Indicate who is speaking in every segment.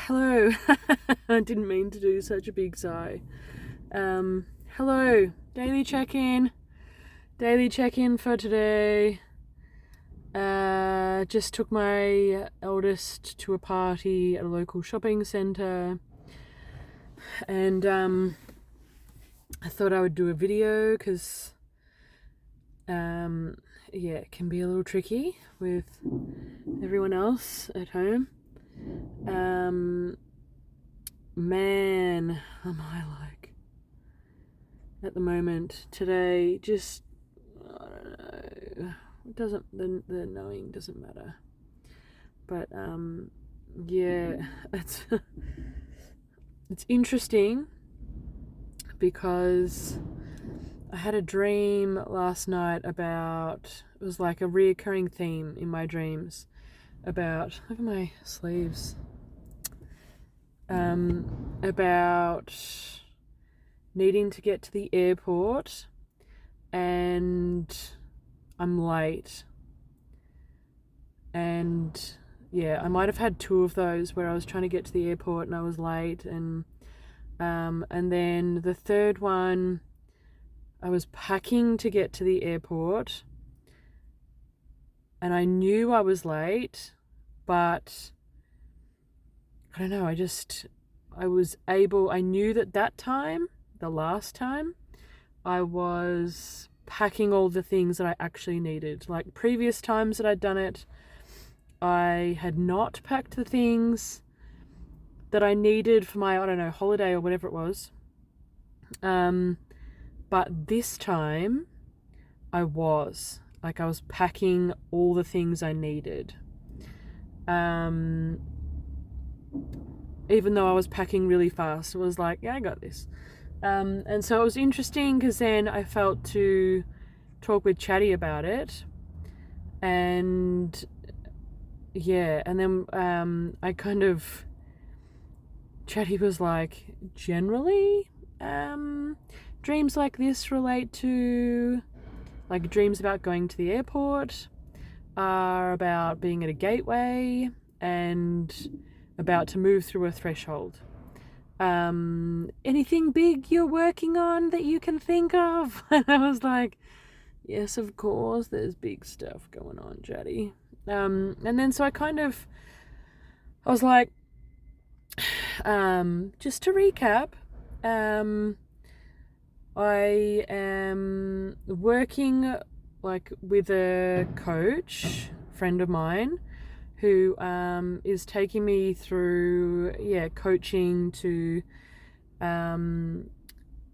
Speaker 1: hello. I didn't mean to do such a big sigh. Hello. Daily check-in. Daily check-in for today. Just took my eldest to a party at a local shopping centre. And I thought I would do a video because it can be a little tricky with everyone else at home. Man, am I like at the moment today? Just I don't know. It doesn't the knowing doesn't matter, but it's it's interesting because I had a dream last night about, it was like a reoccurring theme in my dreams about, look at my sleeves, about needing to get to the airport and I'm late. And yeah, I might have had two of those where I was trying to get to the airport and I was late, and then the third one, I was packing to get to the airport and I knew I was late, but I don't know, I knew that time, the last time, I was packing all the things that I actually needed. Like previous times that I'd done it, I had not packed the things that I needed for my, I don't know, holiday or whatever it was. But this time I was packing all the things I needed. Even though I was packing really fast, it was like, yeah, I got this. And so it was interesting because then I felt to talk with Chatty about it. And yeah, and then Chatty was like, generally, dreams like this relate to, like, dreams about going to the airport are about being at a gateway and about to move through a threshold. Anything big you're working on that you can think of? And I was like, yes, of course, there's big stuff going on, Chatty. And then so I was like, just to recap, I am working like with a coach, friend of mine, who is taking me through coaching to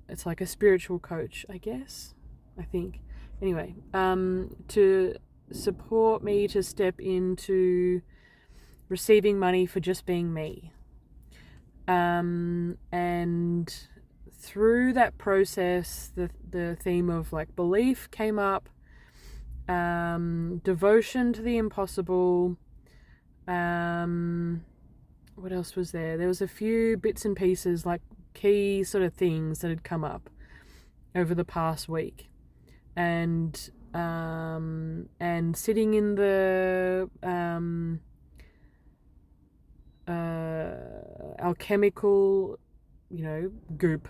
Speaker 1: it's like a spiritual coach, I guess, I think. Anyway, to support me to step into receiving money for just being me. And through that process, the theme of like belief came up, devotion to the impossible. What else was there? There was a few bits and pieces, like key sort of things that had come up over the past week, and sitting in the alchemical, goop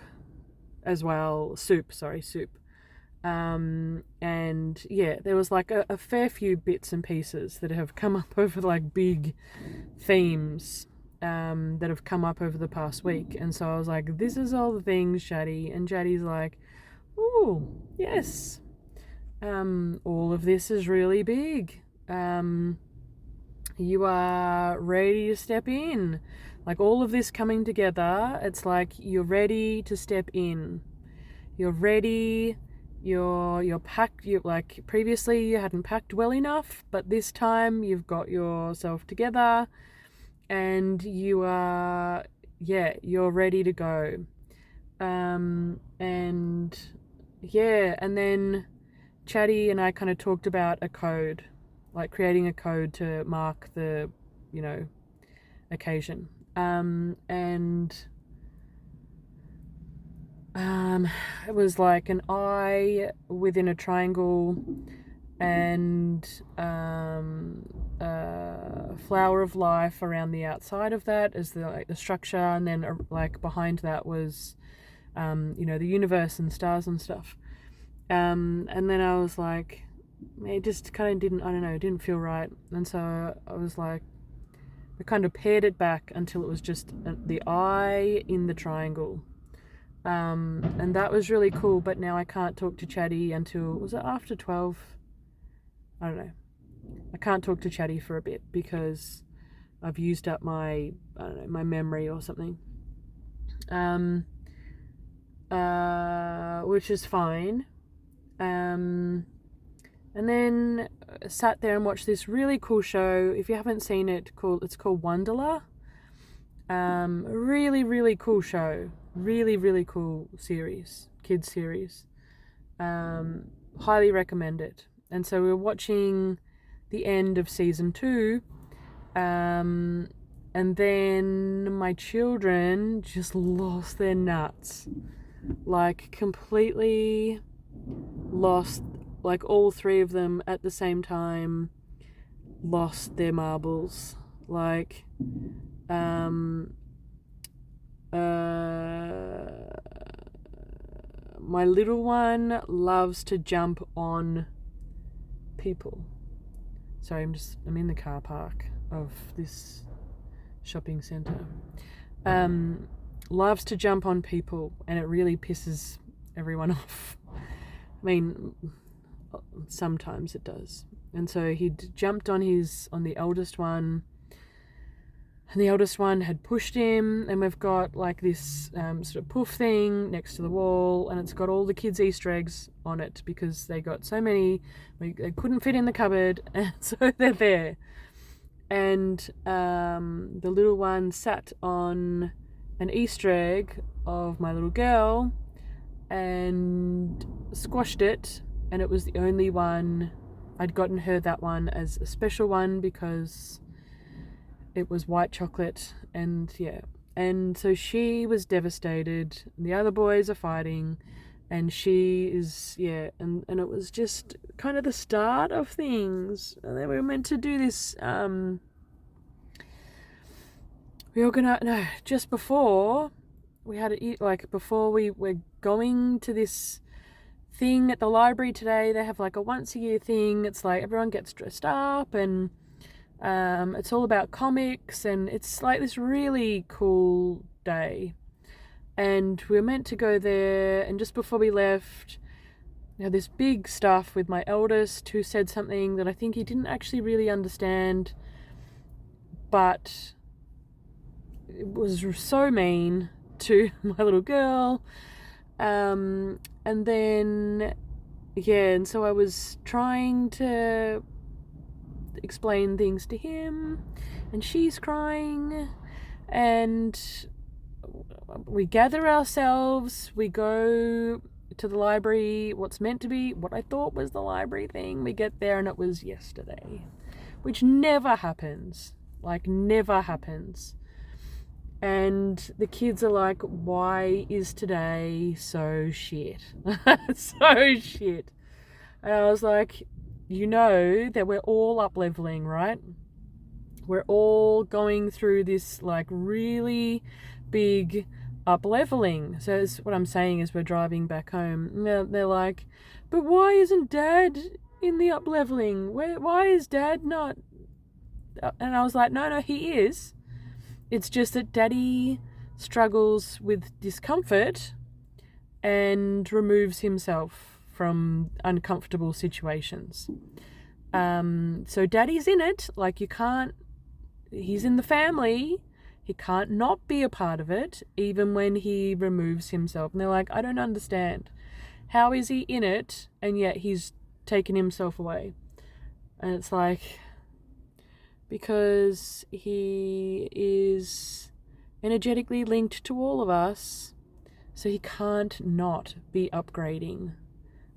Speaker 1: as well, soup. And yeah, there was like a fair few bits and pieces that have come up over like big themes that have come up over the past week. And so I was like, this is all the things, Chatty. And Chatty's like, oh, yes. All of this is really big. You are ready to step in. Like all of this coming together, it's like you're ready to step in. You're ready. You're packed. You, like previously you hadn't packed well enough, but this time you've got yourself together and you are, you're ready to go. And then Chatty and I kind of talked about a code, like creating a code to mark the, occasion. It was like an eye within a triangle, and flower of life around the outside of that as the structure, and then like behind that was the universe and stars and stuff. And then I was like, it just kind of didn't feel right. And so I was like, I kind of pared it back until it was just the eye in the triangle. And that was really cool, but now I can't talk to Chatty until, was it after 12? I don't know. I can't talk to Chatty for a bit because I've used up my memory or something. Which is fine. And then sat there and watched this really cool show. If you haven't seen it, it's called Wonderla. Really, really cool show. Really, really cool series, kids series. Highly recommend it. And so we were watching the end of season 2, and then my children just lost their nuts, like completely lost, like all 3 of them at the same time lost their marbles. Like my little one loves to jump on people. Sorry, I'm in the car park of this shopping centre. Loves to jump on people, and it really pisses everyone off. I mean, sometimes it does. And so he'd jumped on the eldest one, and the eldest one had pushed him, and we've got like this sort of poof thing next to the wall, and it's got all the kids' Easter eggs on it because they got so many, they couldn't fit in the cupboard, and so they're there. And the little one sat on an Easter egg of my little girl and squashed it, and it was the only one. I'd gotten her that one as a special one because it was white chocolate, and so she was devastated. The other boys are fighting, and she is, and it was just kind of the start of things. And then we were meant to do this, just before we had to eat, like before we're going to this thing at the library today. They have like a once a year thing. It's like everyone gets dressed up, and it's all about comics, and it's like this really cool day. And we were meant to go there, and just before we left, this big stuff with my eldest, who said something that I think he didn't actually really understand, but it was so mean to my little girl. And then and so I was trying to explain things to him, and she's crying, and we gather ourselves, we go to the library, what I thought was the library thing. We get there, and it was yesterday, which never happens. And the kids are like, why is today so shit? So shit. And I was like, that we're all up leveling, right? We're all going through this like really big up leveling. So what I'm saying is we're driving back home. They're like, but why isn't Dad in the up leveling? Why is Dad not? And I was like, no, he is. It's just that Daddy struggles with discomfort and removes himself from uncomfortable situations. So Daddy's in it. Like, he's in the family. He can't not be a part of it, even when he removes himself. And they're like, I don't understand. How is he in it, and yet he's taken himself away? And it's like, because he is energetically linked to all of us, so he can't not be upgrading,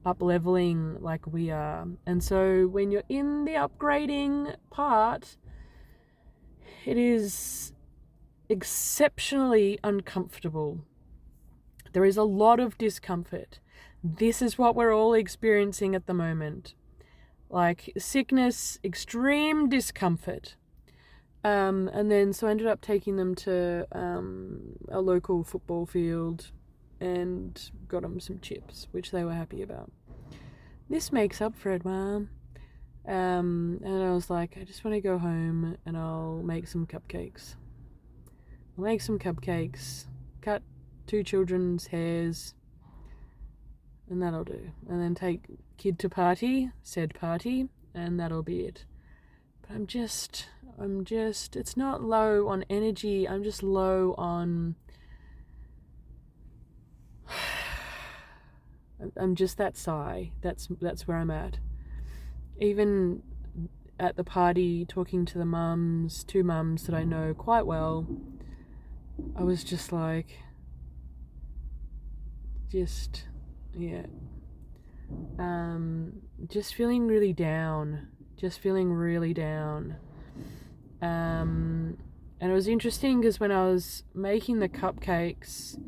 Speaker 1: up-leveling like we are. And so when you're in the upgrading part, it is exceptionally uncomfortable. There is a lot of discomfort. This is what we're all experiencing at the moment. like sickness, extreme discomfort. And then so I ended up taking them to a local football field and got them some chips, which they were happy about. This makes up for it, Mom. And I was like, I just want to go home and I'll make some cupcakes. I'll make some cupcakes, cut 2 children's hairs, and that'll do. And then take kid to party, said party, and that'll be it. But I'm just, it's not low on energy, I'm just low on, I'm just that sigh. That's where I'm at. Even at the party, talking to the mums, 2 mums that I know quite well, I was just like, just feeling really down. And it was interesting because when I was making the cupcakes,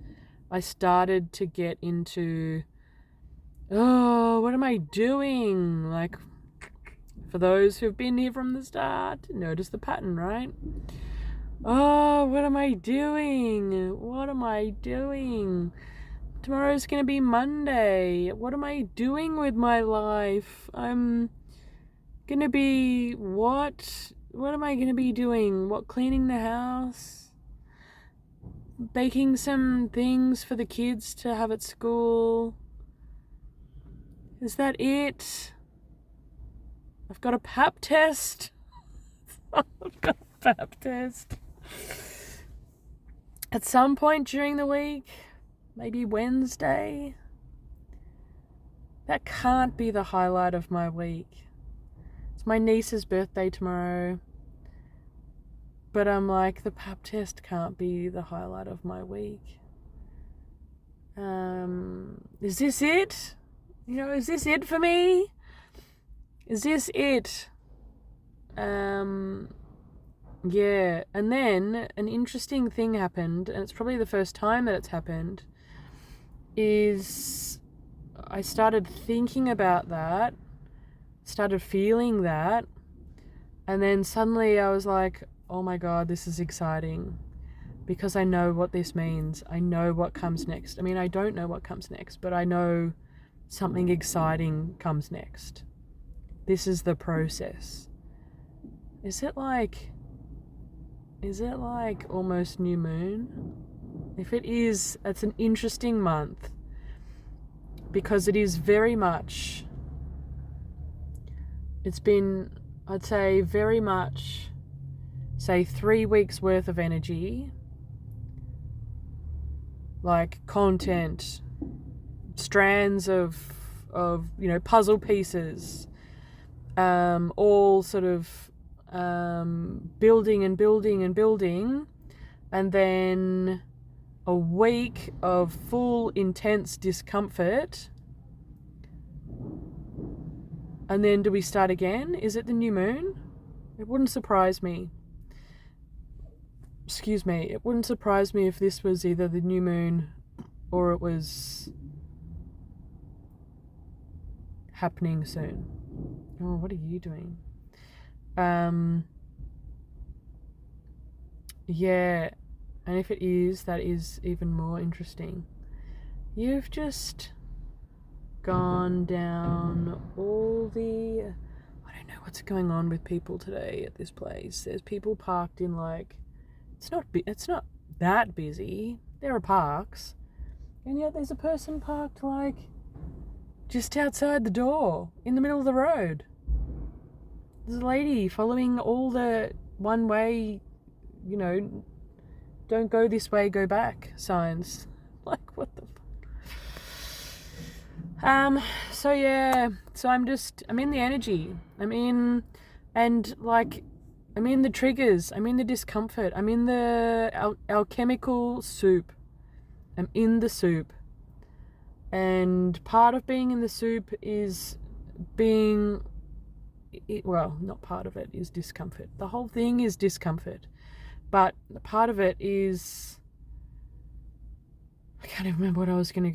Speaker 1: I started to get into, oh, what am I doing? Like, for those who've been here from the start, notice the pattern, right? Oh, what am I doing? Tomorrow's gonna be Monday. What am I doing with my life? I'm gonna be what? What am I gonna be doing? What, cleaning the house? Baking some things for the kids to have at school? Is that it? I've got a pap test. At some point during the week, maybe Wednesday. That can't be the highlight of my week. It's my niece's birthday tomorrow. But I'm like, the pap test can't be the highlight of my week. Is this it? Is this it for me? Is this it? Yeah. And then an interesting thing happened, and it's probably the first time that it's happened, is I started thinking about that, started feeling that, and then suddenly I was like, oh my God, this is exciting, because I know what this means. I know what comes next. I mean, I don't know what comes next, but I know something exciting comes next. This is the process. Is it like almost new moon? If it is, it's an interesting month, because it is very much, it's been, I'd say, very much, say 3 weeks worth of energy, like content, strands of puzzle pieces, all sort of building, and then a week of full intense discomfort. And then do we start again? Is it the new moon? It wouldn't surprise me. It wouldn't surprise me if this was either the new moon or it was happening soon. Oh, what are you doing? Yeah, and if it is, that is even more interesting. You've just gone down all the, I don't know what's going on with people today at this place. There's people parked in, like, it's not that busy. There are parks, and yet there's a person parked, like, just outside the door in the middle of the road. There's a lady following all the one way, don't go this way, go back signs. Like, what the fuck? So yeah, so I'm in the energy. I'm in the triggers. I'm in the discomfort. I'm in the alchemical soup. I'm in the soup. And part of being in the soup is not part of it is discomfort. The whole thing is discomfort. But part of it is, I can't even remember what I was going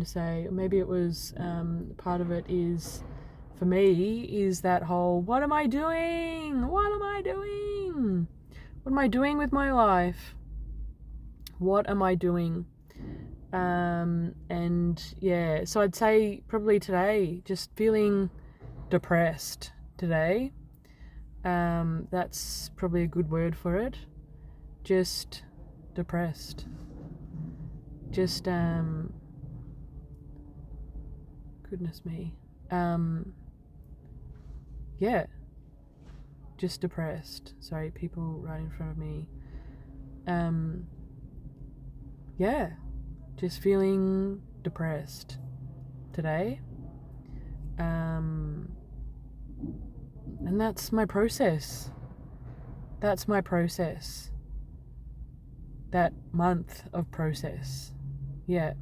Speaker 1: to say. Maybe it was, part of it is for me is that whole, what am I doing? What am I doing? What am I doing with my life? What am I doing? And yeah, so I'd say probably today, just feeling depressed today. That's probably a good word for it. Just depressed. Just, goodness me. Yeah, just depressed. Sorry, people right in front of me. Yeah, just feeling depressed today. And that's my process. That's my process. That month of process. Yeah.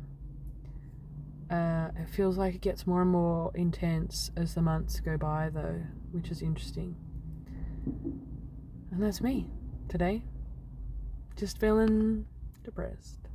Speaker 1: It feels like it gets more and more intense as the months go by, though, which is interesting. And that's me today. Just feeling depressed.